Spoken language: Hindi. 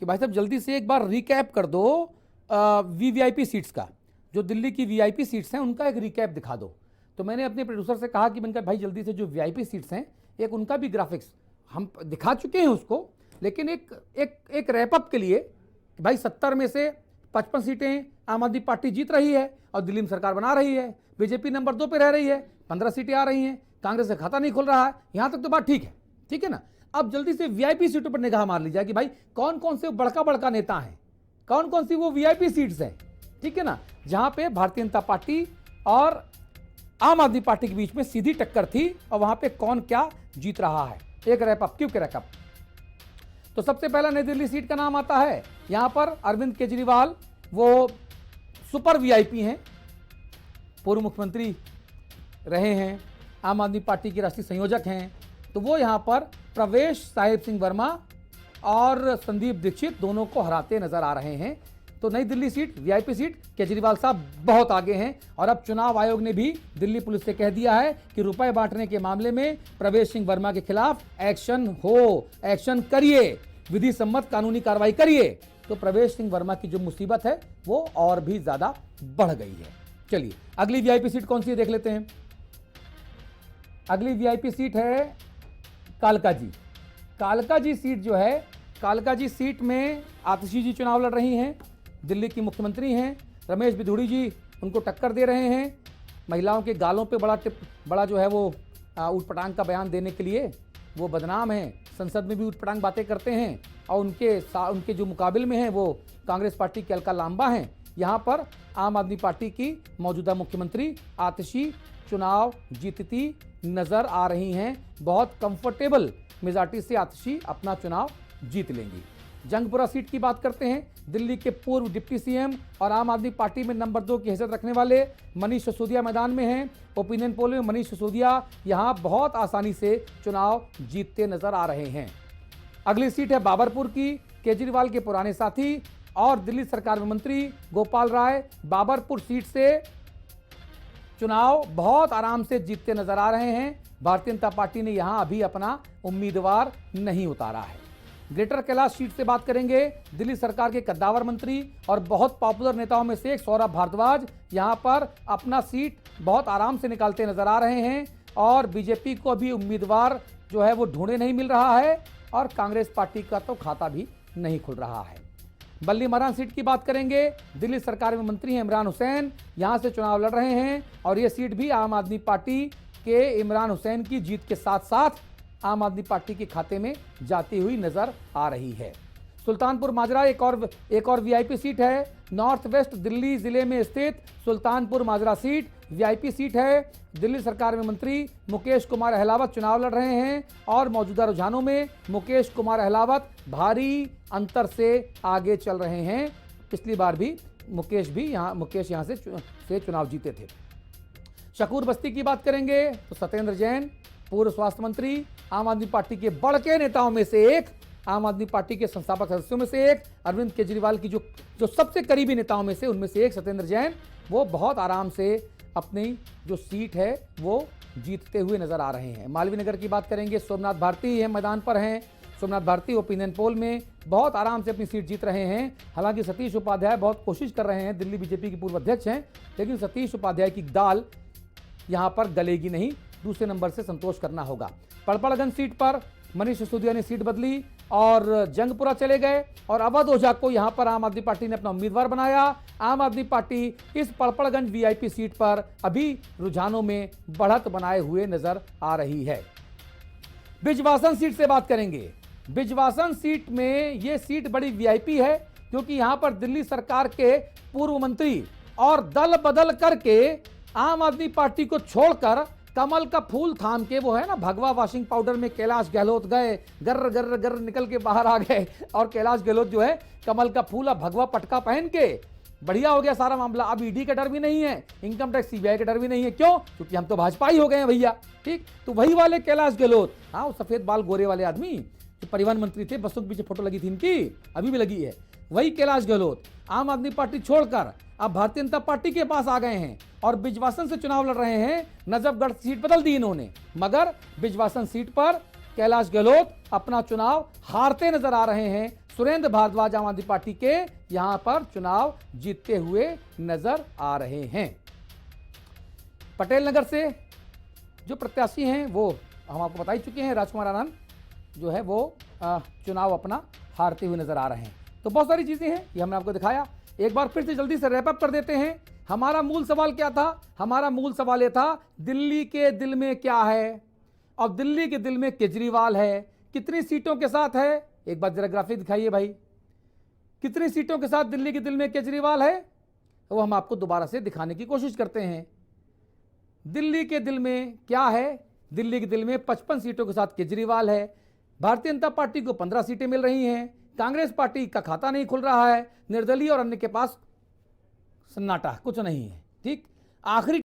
कि भाई साहब जल्दी से एक बार रिकैप कर दो वीवीआईपी सीट्स का, जो दिल्ली की वीआईपी सीट्स हैं उनका एक रिकैप दिखा दो। तो मैंने अपने प्रोड्यूसर से कहा कि मैंने कहा भाई जल्दी से जो वीआईपी सीट्स हैं एक उनका भी ग्राफिक्स हम दिखा चुके हैं उसको, लेकिन एक रैपअप के लिए कि भाई 70 में से 55 सीटें आम आदमी पार्टी जीत रही है और दिल्ली में सरकार बना रही है, बीजेपी नंबर 2 पे रह रही है, 15 सीटें आ रही हैं, कांग्रेस का खाता नहीं खुल रहा है, यहां तक तो बात ठीक है ना। अब जल्दी से वीआईपी सीटों पर निगाह मार ली जाए कि भाई कौन कौन से बड़का नेता हैं, कौन कौन सी वो वीआईपी सीट्स हैं, ठीक है ना, जहां पे भारतीय जनता पार्टी और आम आदमी पार्टी के बीच में सीधी टक्कर थी और वहां पे कौन क्या जीत रहा है। एक रैपअप, क्यों के रैपअप। तो सबसे पहला नई दिल्ली सीट का नाम आता है। यहां पर अरविंद केजरीवाल वो सुपर वीआईपी हैं, पूर्व मुख्यमंत्री रहे हैं, आम आदमी पार्टी के राष्ट्रीय संयोजक हैं, तो वो यहां पर प्रवेश साहिब सिंह वर्मा और संदीप दीक्षित दोनों को हराते नजर आ रहे हैं। तो नई Delhi seat VIP seat, Kejriwal साहब बहुत आगे हैं और अब चुनाव आयोग ने भी दिल्ली पुलिस से कह दिया है कि रुपए बांटने के मामले में प्रवेश सिंह वर्मा के खिलाफ एक्शन हो, एक्शन करिए, विधि सम्मत कानूनी कार्रवाई करिए। तो प्रवेश सिंह वर्मा की जो मुसीबत है वो और भी ज्यादा बढ़ गई है। चलिए अगली वीआईपी सीट कौन सी है देख लेते हैं। अगली वीआईपी सीट है कालका जी। कालका जी सीट जो है, कालका जी सीट में आतिशी जी चुनाव लड़ रही हैं, दिल्ली की मुख्यमंत्री हैं, रमेश बिधूड़ी जी उनको टक्कर दे रहे हैं। महिलाओं के गालों पे बड़ा जो है वो ऊटपटांग का बयान देने के लिए वो बदनाम हैं, संसद में भी ऊटपटांग बातें करते हैं और उनके जो मुकाबिल में हैं वो कांग्रेस पार्टी के अलका लांबा हैं। यहाँ पर आम आदमी पार्टी की मौजूदा मुख्यमंत्री आतिशी चुनाव जीतती नजर आ रही हैं। बहुत कंफर्टेबल मेजॉरिटी से आतिशी अपना चुनाव जीत लेंगी। जंगपुरा सीट की बात करते हैं। दिल्ली के पूर्व डिप्टी सीएम और आम आदमी पार्टी में नंबर 2 की हैसियत रखने वाले मनीष सिसोदिया मैदान में हैं। ओपिनियन पोल में मनीष सिसोदिया यहां बहुत आसानी से चुनाव जीतते नजर आ रहे हैं। अगली सीट है बाबरपुर की। केजरीवाल के पुराने साथी और दिल्ली सरकार में मंत्री गोपाल राय बाबरपुर सीट से चुनाव बहुत आराम से जीतते नजर आ रहे हैं। भारतीय जनता पार्टी ने यहां अभी अपना उम्मीदवार नहीं उतारा है। ग्रेटर कैलाश सीट से बात करेंगे। दिल्ली सरकार के कद्दावर मंत्री और बहुत पॉपुलर नेताओं में से एक सौरभ भारद्वाज यहां पर अपना सीट बहुत आराम से निकालते नजर आ रहे हैं और बीजेपी को अभी उम्मीदवार जो है वो ढूंढे नहीं मिल रहा है और कांग्रेस पार्टी का तो खाता भी नहीं खुल रहा है। बल्ली मरान सीट की बात करेंगे। दिल्ली सरकार में मंत्री हैं इमरान हुसैन, यहां से चुनाव लड़ रहे हैं और ये सीट भी आम आदमी पार्टी के इमरान हुसैन की जीत के साथ साथ आम आदमी पार्टी के खाते में जाती हुई नजर आ रही है। सुल्तानपुर माजरा एक और वीआईपी सीट है। नॉर्थ वेस्ट दिल्ली जिले में स्थित सुल्तानपुर माजरा सीट वीआईपी सीट है। दिल्ली सरकार में मंत्री मुकेश कुमार अहलावत चुनाव लड़ रहे हैं और मौजूदा रुझानों में मुकेश कुमार अहलावत भारी अंतर से आगे चल रहे हैं। पिछली बार भी मुकेश यहां से चुनाव जीते थे। शकूर बस्ती की बात करेंगे तो सत्येंद्र जैन पूर्व स्वास्थ्य मंत्री, आम आदमी पार्टी के बड़के नेताओं में से एक, आम आदमी पार्टी के संस्थापक सदस्यों में से एक, अरविंद केजरीवाल की जो सबसे करीबी नेताओं में से उनमें से एक सत्येंद्र जैन, वो बहुत आराम से अपनी जो सीट है वो जीतते हुए नजर आ रहे हैं। मालवीय नगर की बात करेंगे। सोमनाथ भारती है मैदान पर हैं। सोमनाथ भारती ओपिनियन पोल में बहुत आराम से अपनी सीट जीत रहे हैं। हालांकि सतीश उपाध्याय बहुत कोशिश कर रहे हैं, दिल्ली बीजेपी के पूर्व अध्यक्ष हैं, लेकिन सतीश उपाध्याय की दाल यहां पर गलेगी नहीं, दूसरे नंबर से संतोष करना होगा। पड़पड़गंज सीट पर मनीष सिसोदिया ने सीट बदली और जंगपुरा चले गए और अवध ओझा को यहां पर आम आदमी पार्टी ने अपना उम्मीदवार बनाया। आम आदमी पार्टी इस पड़पड़गंज वीआईपी सीट पर अभी रुझानों में बढ़त बनाए हुए नजर आ रही है। बिजवासन सीट से बात करेंगे। बिजवासन सीट में यह सीट बड़ी वीआईपी है क्योंकि यहां पर दिल्ली सरकार के पूर्व मंत्री और दल बदल करके आम आदमी पार्टी को छोड़कर कमल का फूल थाम के, वो है ना भगवा वॉशिंग पाउडर में कैलाश गहलोत गए, गर्र गर्र गर्र निकल के बाहर आ गए और कैलाश गहलोत जो है कमल का फूल भगवा पटका पहन के बढ़िया हो गया सारा मामला। अब ईडी का डर भी नहीं है, इनकम टैक्स सीबीआई का डर भी नहीं है। क्यों? क्योंकि हम तो भाजपा ही हो गए हैं भैया। ठीक, तो वही वाले कैलाश गहलोत, हाँ वो सफेद बाल गोरे वाले आदमी जो परिवहन मंत्री थे, बसों के पीछे फोटो लगी थी इनकी, अभी भी लगी है, वही कैलाश गहलोत आम आदमी पार्टी छोड़कर अब भारतीय जनता पार्टी के पास आ गए हैं और बिजवासन से चुनाव लड़ रहे हैं। नजफगढ़ सीट बदल दी इन्होंने, मगर बिजवासन सीट पर कैलाश गहलोत अपना चुनाव हारते नजर आ रहे हैं सुरेंद्र भारद्वाज आम आदमी पार्टी के यहां पर चुनाव जीतते हुए नजर आ रहे हैं। पटेल नगर से जो प्रत्याशी हैं वो हम आपको बता ही चुके हैं, राजकुमार आनंद जो है वो चुनाव अपना हारते हुए नजर आ रहे हैं। तो बहुत सारी चीजें हैं, ये हमने आपको दिखाया। एक बार फिर से जल्दी से रैप अप कर देते हैं। हमारा मूल सवाल क्या था? हमारा मूल सवाल यह था, दिल्ली के दिल में क्या है? और दिल्ली के दिल में केजरीवाल है। कितनी सीटों के साथ है? एक बार जरा ग्राफिक दिखाइए भाई, कितनी सीटों के साथ दिल्ली के दिल में केजरीवाल है? वो हम आपको दोबारा से दिखाने की कोशिश करते हैं। दिल्ली के दिल में क्या है? दिल्ली के दिल में 55 सीटों के साथ केजरीवाल है। भारतीय जनता पार्टी को 15 सीटें मिल रही हैं। कांग्रेस पार्टी का खाता नहीं खुल रहा है। निर्दलीय और अन्य के पास सन्नाटा, कुछ नहीं है। ठीक, आखिरी